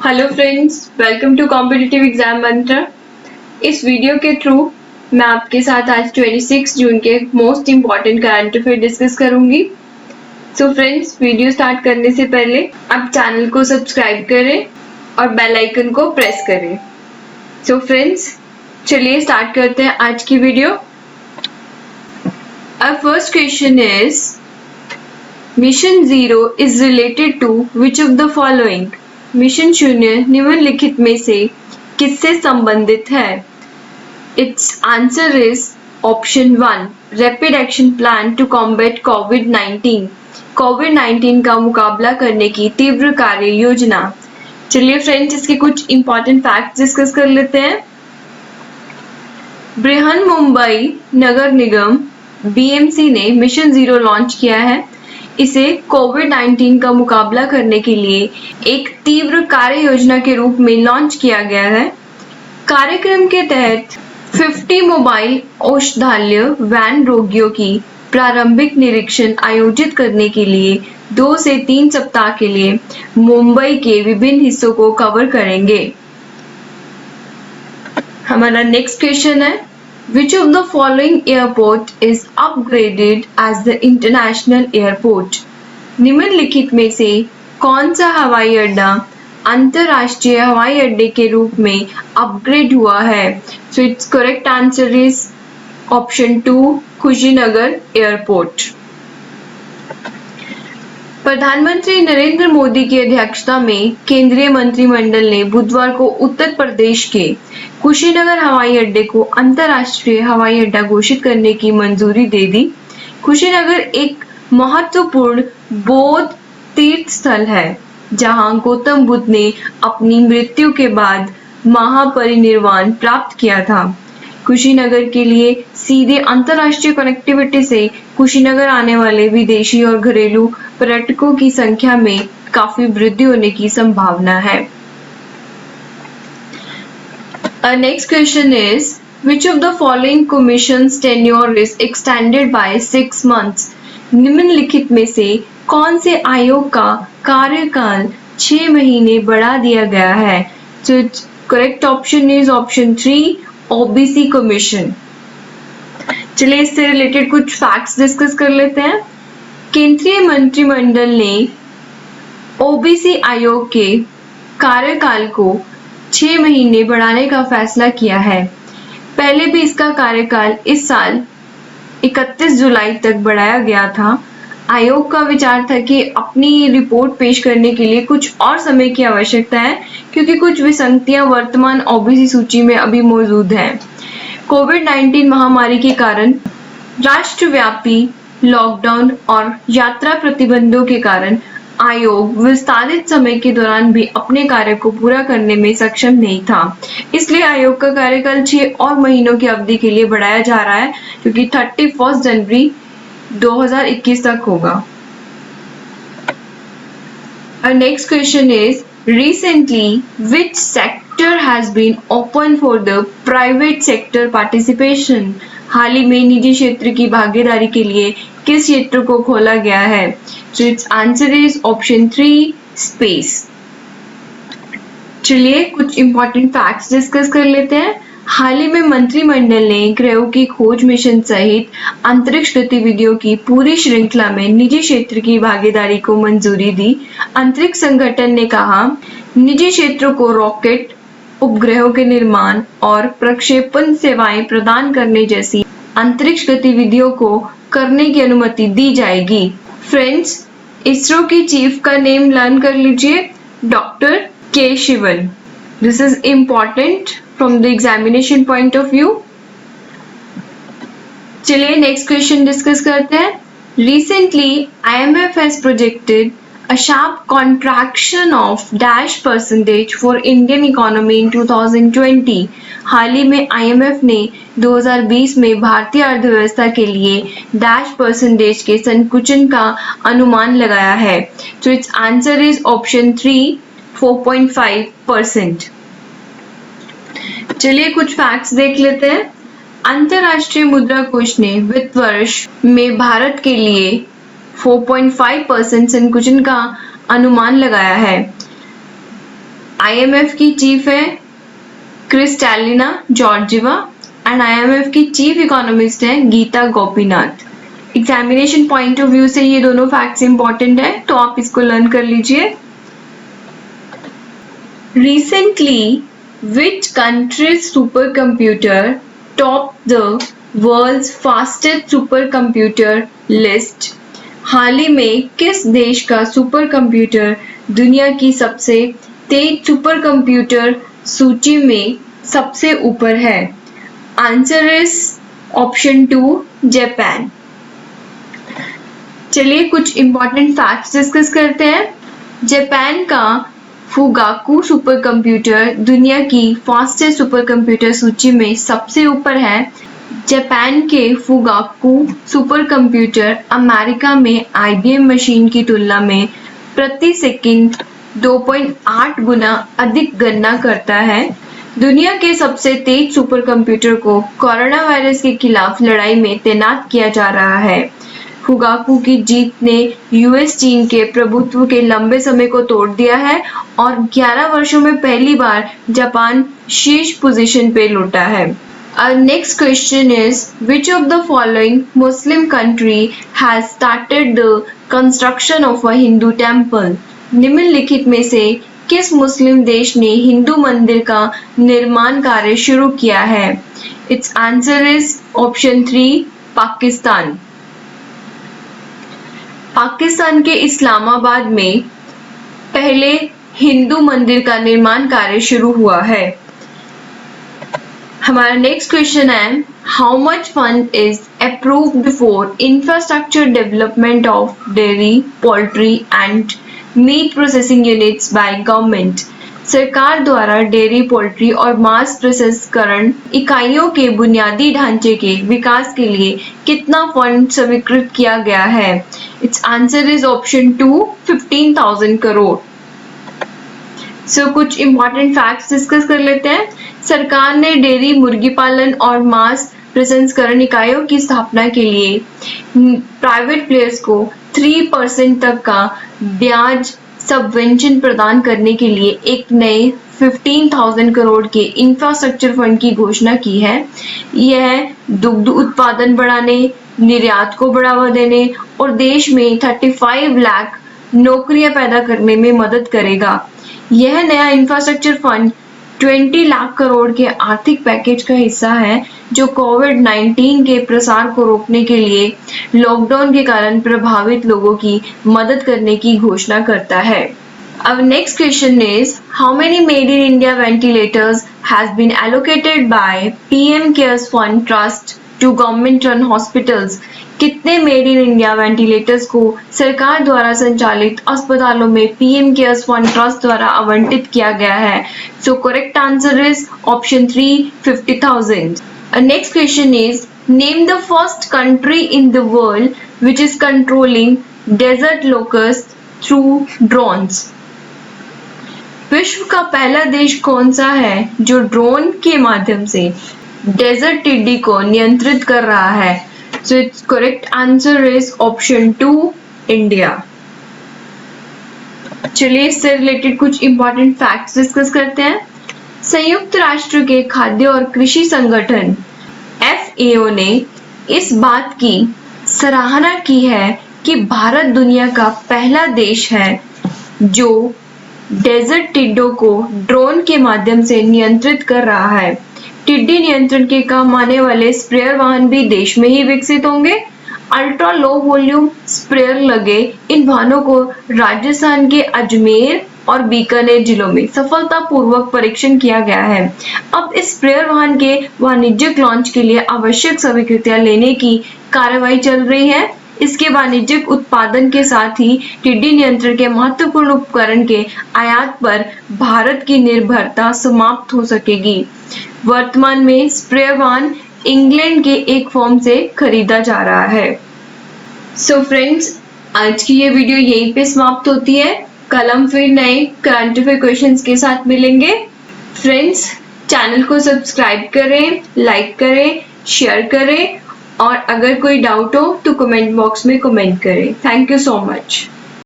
Hello friends, welcome to competitive exam Mantra. इस video के through मैं आपके साथ आज 26 जून के most important current affair discuss करूंगी। सो फ्रेंड्स, वीडियो स्टार्ट करने से पहले आप चैनल को सब्सक्राइब करें और बेल आइकन को प्रेस करें। सो फ्रेंड्स, चलिए स्टार्ट करते हैं आज की video. Our first question is, Mission Zero is related to which of the following? Mission शून्य निम्नलिखित में से किससे संबंधित है? Its answer is option 1, Rapid Action Plan to combat COVID-19. COVID-19 का मुकाबला करने की तीव्र कार्य योजना। चलिए फ्रेंड्स, इसके कुछ इंपॉर्टेंट फैक्ट्स डिस्कस कर लेते हैं। बृहन मुंबई नगर निगम BMC ने मिशन जीरो लॉन्च किया है। इसे कोविड-19 का मुकाबला करने के लिए एक तीव्र कार्य योजना के रूप में लॉन्च किया गया है। कार्यक्रम के तहत 50 मोबाइल औषधालय वैन रोगियों की प्रारंभिक निरीक्षण आयोजित करने के लिए 2 से 3 सप्ताह के लिए मुंबई के विभिन्न हिस्सों को कवर करेंगे। हमारा नेक्स्ट क्वेश्चन है, Which of the following airport is upgraded as the international airport? निम्नलिखित में से कौन सा हवाई अड्डा अंतरराष्ट्रीय हवाई अड्डे के रूप में अपग्रेड हुआ है? So its correct answer is option 2, Kushinagar airport. प्रधानमंत्री नरेंद्र मोदी की अध्यक्षता में केंद्रीय मंत्रिमंडल ने बुधवार को उत्तर प्रदेश के कुशीनगर हवाई अड्डे को अंतर्राष्ट्रीय हवाई अड्डा घोषित करने की मंजूरी दे दी। कुशीनगर एक महत्वपूर्ण बौद्ध तीर्थ स्थल है, जहां गौतम बुद्ध ने अपनी मृत्यु के बाद महापरिनिर्वाण प्राप्त किया था। कुशीनगर के लिए सीधे अंतर्राष्ट्रीय कनेक्टिविटी से कुशीनगर आने वाले विदेशी और घरेलू पर्यटकों की संख्या में काफी वृद्धि होने की संभावना है। Our next question is, which of the following commission's tenure is extended by 6 months? निम्नलिखित में से कौन से आयोग का कार्यकाल 6 महीने बढ़ा दिया गया है? So its correct option is option 3, OBC commission. चलिए इससे रिलेटेड कुछ फैक्ट्स डिस्कस कर लेते हैं। केंद्रीय मंत्रिमंडल ने OBC आयोग के कार्यकाल को 6 महीने बढ़ाने का फैसला किया है। पहले भी इसका कार्यकाल इस साल 31 जुलाई तक बढ़ाया गया था। आयोग का विचार था कि अपनी रिपोर्ट पेश करने के लिए कुछ और समय की आवश्यकता है, क्योंकि कुछ विसंगतियां वर्तमान OBC सूची में अभी मौजूद हैं। कोविड-19 महामारी के कारण राष्ट्रव्यापी लॉकडाउन और यात्रा प्रतिबंधों के कारण आयोग विस्तारित समय के दौरान भी अपने कार्य को पूरा करने में सक्षम नहीं था। इसलिए आयोग का कार्यकाल 6 और महीनों की अवधि के लिए बढ़ाया जा रहा है, जो कि 31 जनवरी 2021 तक होगा। Our next question is, recently which sector has been open for the private sector participation? हाल ही में निजी क्षेत्र की भागीदारी के लिए किस क्षेत्र को खोला गया है? So its answer is option 3, space। चलिए कुछ इंपॉर्टेंट फैक्ट्स डिस्कस कर लेते हैं। हाल ही में मंत्रिमंडल ने ग्रहों की खोज मिशन सहित अंतरिक्ष गतिविधियों की पूरी श्रृंखला में निजी क्षेत्र की भागीदारी को मंजूरी दी। अंतरिक्ष संगठन ने कहा, निजी क्षेत्र को रॉकेट, उपग्रहों के निर्माण और प्रक्षेपण सेवाएं प्रदान करने जैसी अंतरिक्ष गतिविधियों को करने की अनुमति दी जाएगी। फ्रेंड्स, इसरो की चीफ का नेम लर्न कर लीजिए, doctor K Sivan. This is important from the examination point of view। चलिए नेक्स्ट क्वेश्चन डिस्कस करते हैं। Recently, IMF has projected a sharp contraction of %% for Indian economy in 2020। हाल ही में IMF ने 2020 में भारतीय अर्थव्यवस्था के लिए %% के संकुचन का अनुमान लगाया है। So its answer is option 3, 4.5%। चलिए कुछ फैक्ट्स देख लेते हैं। अंतर्राष्ट्रीय मुद्रा कोष ने वित्त वर्ष में भारत के लिए 4.5% संकुचन का अनुमान लगाया है। IMF की चीफ है क्रिस्टैलिना जॉर्जिवा एंड IMF की चीफ इकोनॉमिस्ट है Gita Gopinath. Examination point of view से ये दोनों फैक्ट्स इंपॉर्टेंट है, तो आप इसको लर्न कर लीजिए। Recently, which country's supercomputer topped the world's fastest supercomputer list? हाल ही में किस देश का सुपर कंप्यूटर दुनिया की सबसे तेज सुपर कंप्यूटर सूची में सबसे ऊपर है? Answer is option 2 Japan. चलिए कुछ इंपॉर्टेंट फैक्ट्स डिस्कस करते हैं। जापान का फुगाकू सुपर कंप्यूटर दुनिया की फास्टेस्ट सुपर कंप्यूटर सूची में सबसे ऊपर है। जापान के फुगाकू सुपर कंप्यूटर अमेरिका में IBM मशीन की तुलना में प्रति सेकंड 2.8 गुना अधिक गणना करता है। दुनिया के सबसे तेज सुपर कंप्यूटर को कोरोना वायरस के खिलाफ लड़ाई में तैनात किया जा रहा है। फुगाकू की जीत ने US चीन के प्रभुत्व के लंबे समय को तोड़ दिया है और 11 वर्षों में पहली बार जापान शीर्ष पोजीशन पे लौटा है। Our next question is, which of the following Muslim country has started the construction of a Hindu temple? निम्नलिखित में से किस मुस्लिम देश ने हिंदू मंदिर का निर्माण कार्य शुरू किया है? Its answer is option 3 Pakistan. Pakistan के इस्लामाबाद में पहले हिंदू मंदिर का निर्माण कार्य शुरू हुआ है। हमारा नेक्स्ट क्वेश्चन है, how much fund is approved for infrastructure development of dairy, poultry and meat processing units by government? सरकार द्वारा डेयरी, पोल्ट्री और मांस प्रसंस्करण इकाइयों के बुनियादी ढांचे के विकास के लिए कितना फंड स्वीकृत किया गया है? It's answer is option 2 15,000 crore. कुछ इंपॉर्टेंट फैक्ट्स डिस्कस कर लेते हैं। सरकार ने डेयरी, मुर्गी पालन और मांस प्रसंस्करण इकाइयों की स्थापना के लिए प्राइवेट प्लेयर्स को 3% तक का ब्याज सबवेंशन प्रदान करने के लिए एक नए 15,000 करोड़ के इंफ्रास्ट्रक्चर फंड की घोषणा की है। यह दुग्ध उत्पादन बढ़ाने, निर्यात को बढ़ावा देने और देश में 35 लाख नौकरियां पैदा करने में मदद करेगा। यह नया इंफ्रास्ट्रक्चर फंड 20 लाख करोड़ के आर्थिक पैकेज का हिस्सा है जो कोविड-19 के प्रसार को रोकने के लिए लॉकडाउन के कारण प्रभावित लोगों की मदद करने की घोषणा करता है। Our next question is, how many Made in India ventilators has been allocated by PM Cares Fund Trust to government run hospitals? कितने मेड इन इंडिया वेंटिलेटर्स को सरकार द्वारा संचालित अस्पतालों में PM केयर्स फंड ट्रस्ट द्वारा आवंटित किया गया है? So correct answer is option 3 50,000। Next question is, name the first country in the world which is controlling desert locust through drones? विश्व का पहला देश कौन सा है जो ड्रोन के माध्यम से डेजर्ट टिड्डी को नियंत्रित कर रहा है? So its correct answer is option 2 India. चलिए इससे रिलेटेड कुछ इंपॉर्टेंट फैक्ट्स डिस्कस करते हैं। संयुक्त राष्ट्र के खाद्य और कृषि संगठन FAO ने इस बात की सराहना की है कि भारत दुनिया का पहला देश है जो डेजर्ट टिड्डों को ड्रोन के माध्यम से नियंत्रित कर रहा है। टिड्डी नियंत्रण के काम आने वाले स्प्रेयर वाहन भी देश में ही विकसित होंगे। अल्ट्रा लो वॉल्यूम स्प्रेयर लगे इन वाहनों को राजस्थान के अजमेर और बीकानेर जिलों में सफलतापूर्वक परीक्षण किया गया है। अब इस स्प्रेयर वाहन के वाणिज्यिक लॉन्च के लिए आवश्यक स्वीकृतियां लेने की कार्रवाई चल रही है। इसके वाणिज्यिक उत्पादन के साथ ही टिड्डी नियंत्रण के महत्वपूर्ण उपकरण के आयात पर भारत की निर्भरता समाप्त हो सकेगी। वर्तमान में स्प्रेयर वाहन इंग्लैंड के एक फर्म से खरीदा जा रहा है। सो फ्रेंड्स, आज की ये वीडियो यहीं पे समाप्त होती है। कल हम फिर नए करंट अफेयर क्वेश्चंस के साथ मिलेंगे। फ्रेंड्स, चैनल को सब्सक्राइब करें, लाइक करें, शेयर करें और अगर कोई डाउट हो तो कमेंट बॉक्स में कमेंट करें। Thank you so much.